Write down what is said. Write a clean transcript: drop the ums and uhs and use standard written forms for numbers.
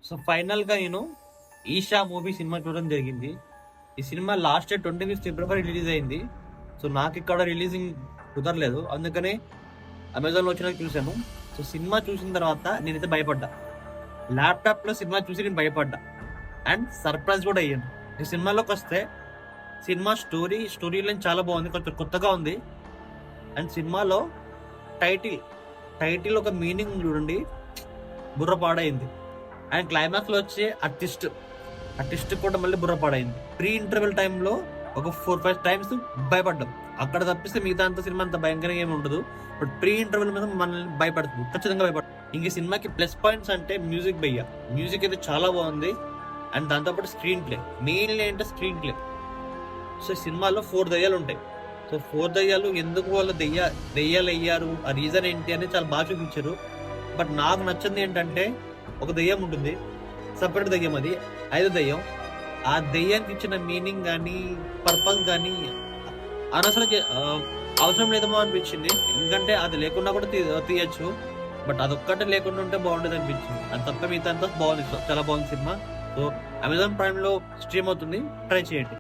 So final గా నేను Isha movie cinema చూడడం జరిగింది. ఈ సినిమా లాస్ట్ ఇయర్ 25 ఫిబ్రవరి రిలీజ్ అయింది. సో నాకు ఇక్కడ రిలీజింగ్ కుదరలేదు, అందుకనే అమెజాన్ లో వచ్చినాక చూశాను. సో సినిమా చూసిన తర్వాత నేనైతే భయపడ్డా. ల్యాప్టాప్ లో సినిమా చూసి నేను భయపడ్డా అండ్ సర్ప్రైజ్ కూడా అయ్యాను. ఈ సినిమాలోకి వస్తే సినిమా స్టోరీ లైన్ చాలా బాగుంది, కొంచెం కొత్తగా ఉంది. అండ్ సినిమాలో టైటిల్ ఒక మీనింగ్ చూడండి, బుర్ర పాడైంది. అండ్ క్లైమాక్స్ లో వచ్చే ట్విస్ట్ కూడా మళ్ళీ బుర్ర పాడైంది. ప్రీ ఇంటర్వెల్ టైంలో ఒక 4-5 టైమ్స్ భయపడ్డాం. అక్కడ తప్పిస్తే మిగతా అంత సినిమా అంత భయంకరంగా ఏమి ఉండదు. బట్ ప్రీ ఇంటర్వెల్ మీద మనల్ని భయపడుతుంది, ఖచ్చితంగా భయపడుతుంది. ఇంక సినిమాకి ప్లస్ పాయింట్స్ అంటే మ్యూజిక్ అయితే చాలా బాగుంది. అండ్ దాంతోపాటు స్క్రీన్ ప్లే, మెయిన్లీ అంటే స్క్రీన్ ప్లే. సో సినిమాలో 4 దయ్యాలు ఉంటాయి. సో 4 దయ్యాలు ఎందుకు వాళ్ళు దయ్యాలు అయ్యారు, ఆ రీజన్ ఏంటి అని చాలా బాగా చూపించారు. బట్ నాకు నచ్చింది ఏంటంటే, ఒక దయ్యం ఉంటుంది, సపరేట్ దయ్యం, అది 5వ దయ్యం. ఆ దయ్యానికి ఇచ్చిన మీనింగ్ కానీ పర్పస్ కానీ అవసరం లేదేమో అనిపించింది. ఎందుకంటే అది లేకుండా కూడా తీయచ్చు, బట్ అదొక్కటే లేకుండా ఉంటే బాగుండేది అనిపించింది. అది తప్ప మిగతా అంతా బాగుంది, చాలా బాగుంది సినిమా. సో అమెజాన్ ప్రైమ్ లో స్ట్రీమ్ అవుతుంది, ట్రై చేయండి.